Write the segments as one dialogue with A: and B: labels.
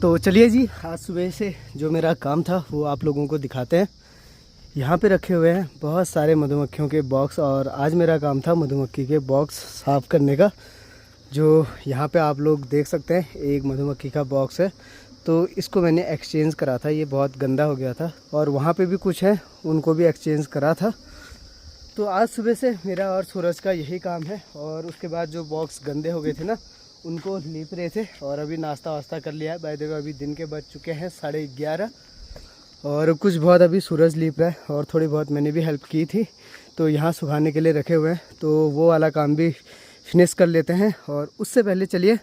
A: तो चलिए जी, आज सुबह से जो मेरा काम था वो आप लोगों को दिखाते हैं। यहाँ पे रखे हुए हैं बहुत सारे मधुमक्खियों के बॉक्स और आज मेरा काम था मधुमक्खी के बॉक्स साफ़ करने का। जो यहाँ पे आप लोग देख सकते हैं एक मधुमक्खी का बॉक्स है, तो इसको मैंने एक्सचेंज करा था, ये बहुत गंदा हो गया था। और वहाँ पे भी कुछ है, उनको भी एक्सचेंज करा था। तो आज सुबह से मेरा और सूरज का यही काम है। और उसके बाद जो बॉक्स गंदे हो गए थे ना, उनको लीप रहे थे। और अभी नाश्ता वास्ता कर लिया है। बाय द वे अभी दिन के बज चुके हैं 11:30 और कुछ बहुत अभी सूरज लीप रहा है और थोड़ी बहुत मैंने भी हेल्प की थी। तो यहाँ सुखाने के लिए रखे हुए हैं, तो वो वाला काम भी फिनिश कर लेते हैं। और उससे पहले चलिए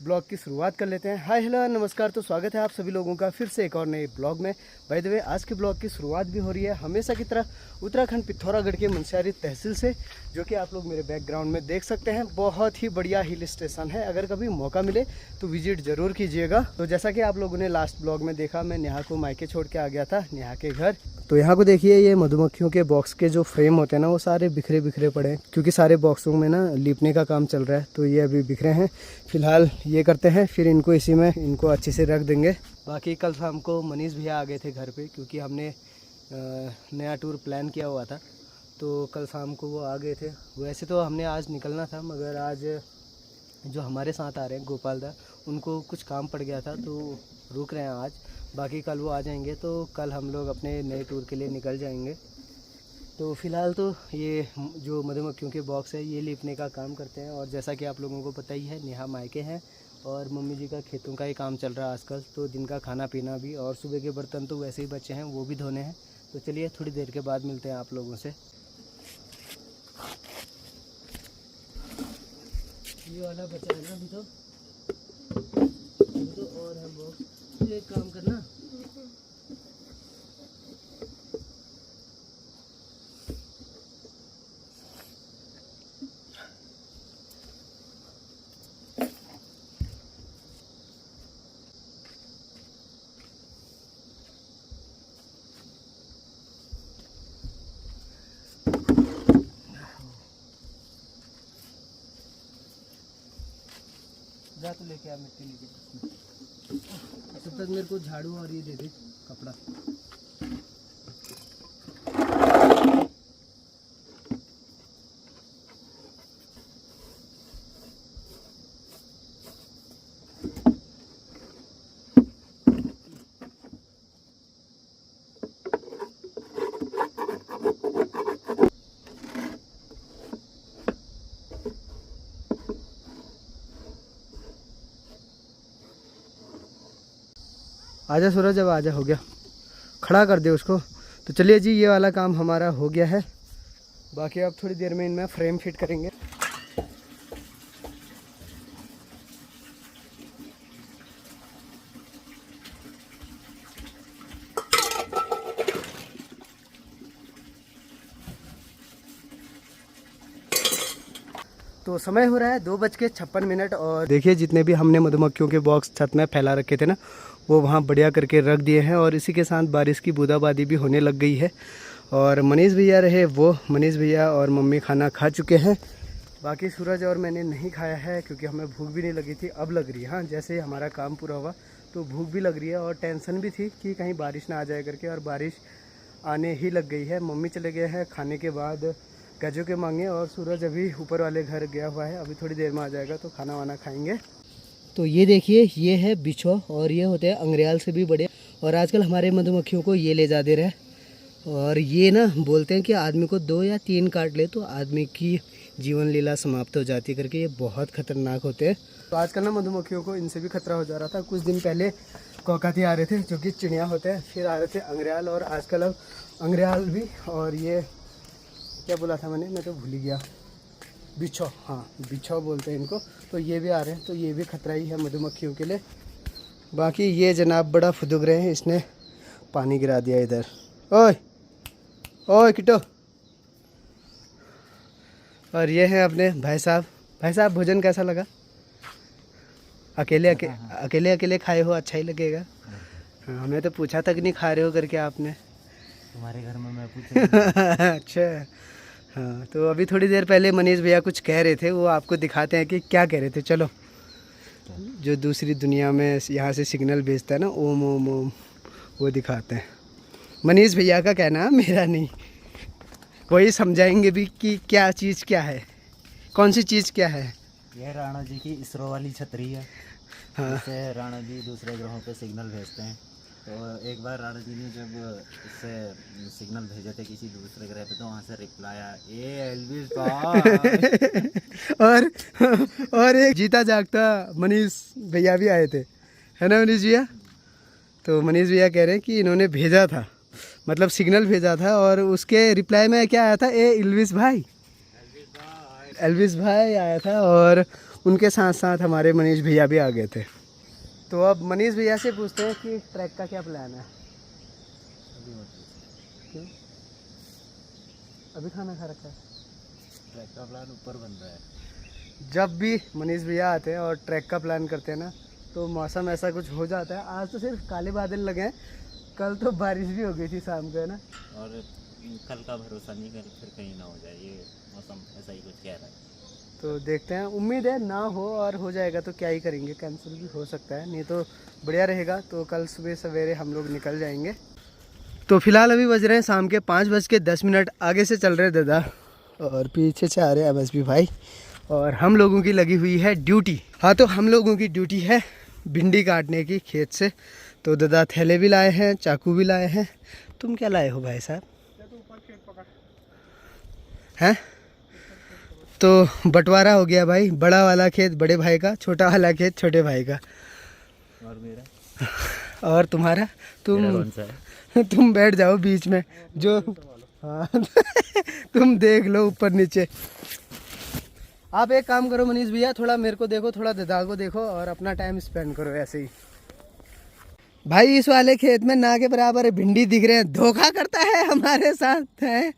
A: ब्लॉग की शुरुआत कर लेते हैं। हाय हेलो नमस्कार, तो स्वागत है आप सभी लोगों का फिर से एक और नए ब्लॉग में। बाय द वे आज के ब्लॉग की शुरुआत भी हो रही है हमेशा की तरह उत्तराखंड पिथौरागढ़ के मुनस्यारी तहसील से, जो कि आप लोग मेरे बैकग्राउंड में देख सकते हैं। बहुत ही बढ़िया हिल स्टेशन है, अगर कभी मौका मिले तो विजिट ज़रूर कीजिएगा। तो जैसा कि आप लोगों ने लास्ट ब्लॉग में देखा, मैं नेहा को मायके छोड़ के आ गया था, नेहा के घर। तो यहाँ को देखिए, ये मधुमक्खियों के बॉक्स के जो फ्रेम होते हैं ना, वो सारे बिखरे बिखरे पड़े हैं, क्योंकि सारे बॉक्सों में ना लीपने का काम चल रहा है। तो ये अभी बिखरे हैं, फिलहाल ये करते हैं, फिर इनको इसी में इनको अच्छे से रख देंगे। बाकी कल शाम को मनीष भैया आ गए थे घर पे, क्योंकि हमने नया टूर प्लान किया हुआ था। तो कल शाम को वो आ गए थे। वैसे तो हमने आज निकलना था, मगर आज जो हमारे साथ आ रहे हैं गोपाल दा, उनको कुछ काम पड़ गया था तो रुक रहे हैं आज। बाकी कल वो आ जाएंगे, तो कल हम लोग अपने नए टूर के लिए निकल जाएंगे। तो फ़िलहाल तो ये जो मधुमक्खियों के बॉक्स है ये लीपने का काम करते हैं। और जैसा कि आप लोगों को पता ही है, नेहा मायके हैं और मम्मी जी का खेतों का ही काम चल रहा है आजकल। तो दिन का खाना पीना भी और सुबह के बर्तन तो वैसे ही बचे हैं, वो भी धोने हैं। तो चलिए थोड़ी देर के बाद मिलते हैं आप लोगों से। ये वाला बचा है ना अभी तो और है बॉक्स। तो एक काम करना, जा तो लेके आ मिट्टी लेके। तब तक मेरे को झाड़ू और ये दे दे कपड़ा। आजा सूरज, अब आजा, हो गया, खड़ा कर दे उसको। तो चलिए जी, ये वाला काम हमारा हो गया है। बाकी अब थोड़ी देर में इनमें फ्रेम फिट करेंगे। तो समय हो रहा है 2:56 और देखिए जितने भी हमने मधुमक्खियों के बॉक्स छत में फैला रखे थे ना, वो वहाँ बढ़िया करके रख दिए हैं। और इसी के साथ बारिश की बूंदाबांदी भी होने लग गई है। और मनीष भैया रहे, वो मनीष भैया और मम्मी खाना खा चुके हैं। बाकी सूरज और मैंने नहीं खाया है, क्योंकि हमें भूख भी नहीं लगी थी, अब लग रही है। हाँ, जैसे हमारा काम पूरा हुआ तो भूख भी लग रही है और टेंशन भी थी कि कहीं बारिश ना आ जाए करके, और बारिश आने ही लग गई है। मम्मी चले गए हैं खाने के बाद गजों के मांगे, और सूरज अभी ऊपर वाले घर गया हुआ है, अभी थोड़ी देर में आ जाएगा तो खाना वाना खाएंगे। तो ये देखिए, ये है बिच्छू और ये होते हैं अंग्रेयाल से भी बड़े। और आजकल हमारे मधुमक्खियों को ये ले जा दे रहे हैं। और ये ना बोलते हैं कि आदमी को 2 या 3 काट ले तो आदमी की जीवन लीला समाप्त हो जाती है करके, ये बहुत खतरनाक होते हैं। तो आजकल ना मधुमक्खियों को इनसे भी खतरा हो जा रहा था। कुछ दिन पहले कोकाती आ रहे थे, जो कि चिड़िया होते हैं, फिर आ रहे थे अंग्रेयाल, और आजकल अब अंग्रेयाल भी, और ये क्या बोला था मैं तो भूल ही गया, बिच्छू, हाँ बिच्छू बोलते हैं इनको। तो ये भी आ रहे हैं, तो ये भी खतरा ही है मधुमक्खियों के लिए। बाकी ये जनाब बड़ा फुदुक रहे हैं, इसने पानी गिरा दिया इधर। ओए ओए किटो। और ये हैं अपने भाई साहब। भाई साहब, भोजन कैसा लगा? अकेले अकेले खाए हो, अच्छा ही लगेगा। हाँ, हमें तो पूछा तक नहीं खा रहे हो करके आपने।
B: तुम्हारे घर में मैं पूछा।
A: अच्छा, हाँ। तो अभी थोड़ी देर पहले मनीष भैया कुछ कह रहे थे, वो आपको दिखाते हैं कि क्या कह रहे थे। चलो
B: भेजता है।
A: जो दूसरी दुनिया में यहाँ से सिग्नल भेजता है ना, ओम ओम ओम, वो दिखाते हैं। मनीष भैया का कहना है, मेरा नहीं। वही समझाएंगे भी कि क्या चीज़ क्या है, कौन सी चीज़ क्या है।
B: यह राणा जी की इसरो वाली छतरी है।
A: हाँ।
B: इससे राणा जी दूसरे ग्रहों पे सिग्नल भेजते हैं। तो एक बार राणा जी ने जब इससे सिग्नल भेजे थे किसी दूसरे ग्रह पे, तो वहाँ से रिप्लाई आया, ए एल्विस भाई।
A: और एक जीता जागता मनीष भैया भी आए थे, है ना मनीष भैया? तो मनीष भैया कह रहे हैं कि इन्होंने भेजा था, मतलब सिग्नल भेजा था, और उसके रिप्लाई में क्या आया था, ए एल्विस भाई, एल्विस भाई आया था। और उनके साथ साथ हमारे मनीष भैया भी आ गए थे। तो अब मनीष भैया से पूछते हैं कि ट्रैक का क्या प्लान है।
B: अभी मत पूछो।
A: क्यों? अभी खाना खा रखा है।
B: ट्रैक का प्लान ऊपर बन रहा है।
A: जब भी मनीष भैया आते हैं और ट्रैक का प्लान करते हैं ना, तो मौसम ऐसा कुछ हो जाता है। आज तो सिर्फ काले बादल लगे हैं, कल तो बारिश भी हो गई थी शाम को, है ना।
B: और कल का भरोसा नहीं, कल फिर कहीं ना हो जाए, ये मौसम ऐसा ही कुछ कह रहा है।
A: तो देखते हैं, उम्मीद है ना हो, और हो जाएगा तो क्या ही करेंगे, कैंसिल भी हो सकता है, नहीं तो बढ़िया रहेगा। तो कल सुबह सवेरे हम लोग निकल जाएंगे। तो फिलहाल अभी बज रहे हैं शाम के 5:10। आगे से चल रहे दादा और पीछे से आ रहे हैं MSP भाई, और हम लोगों की लगी हुई है ड्यूटी। हाँ, तो हम लोगों की ड्यूटी है भिंडी काटने की खेत से। तो दादा थैले भी लाए हैं, चाकू भी लाए हैं। तुम क्या लाए हो भाई साहब? हैं? तो बंटवारा हो गया भाई, बड़ा वाला खेत बड़े भाई का, छोटा वाला खेत छोटे भाई का।
B: और मेरा
A: और तुम्हारा?
B: मेरा
A: तुम
B: कौन सा है?
A: तुम बैठ जाओ बीच में जो। हाँ तुम देख लो ऊपर नीचे। आप एक काम करो मनीष भैया, थोड़ा मेरे को देखो, थोड़ा दादा को देखो, और अपना टाइम स्पेंड करो ऐसे ही। भाई इस वाले खेत में ना के बराबर भिंडी दिख रहे हैं, धोखा करता है हमारे साथ है।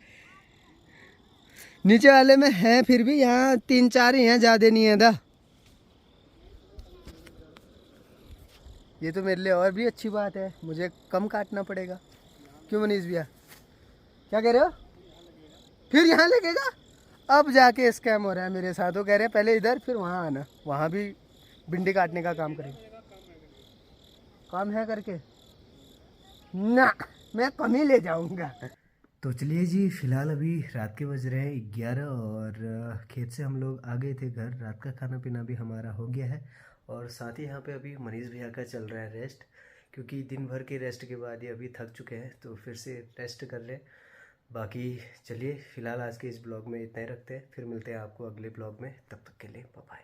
A: नीचे वाले में है फिर भी, यहाँ 3-4 ही हैं, ज्यादा नहीं है दा। ये तो मेरे लिए और भी अच्छी बात है, मुझे कम काटना पड़ेगा। क्यों मनीष भैया, क्या कह रहे हो? फिर यहाँ लगेगा? अब जाके स्कैम हो रहा है मेरे साथ। वो कह रहे हैं पहले इधर फिर वहाँ आना, वहाँ भी भिंडी काटने का काम करेंगे। काम है करके ना, मैं कम ही ले जाऊंगा। तो चलिए जी, फिलहाल अभी रात के बज रहे हैं 11, और खेत से हम लोग आ गए थे घर। रात का खाना पीना भी हमारा हो गया है, और साथ ही यहाँ पे अभी मनीष भैया का चल रहा है रेस्ट, क्योंकि दिन भर के रेस्ट के बाद ये अभी थक चुके हैं, तो फिर से रेस्ट कर लें। बाकी चलिए फिलहाल आज के इस ब्लॉग में इतना ही रखते हैं, फिर मिलते हैं आपको अगले ब्लॉग में, तब तक के लिए बाय बाय।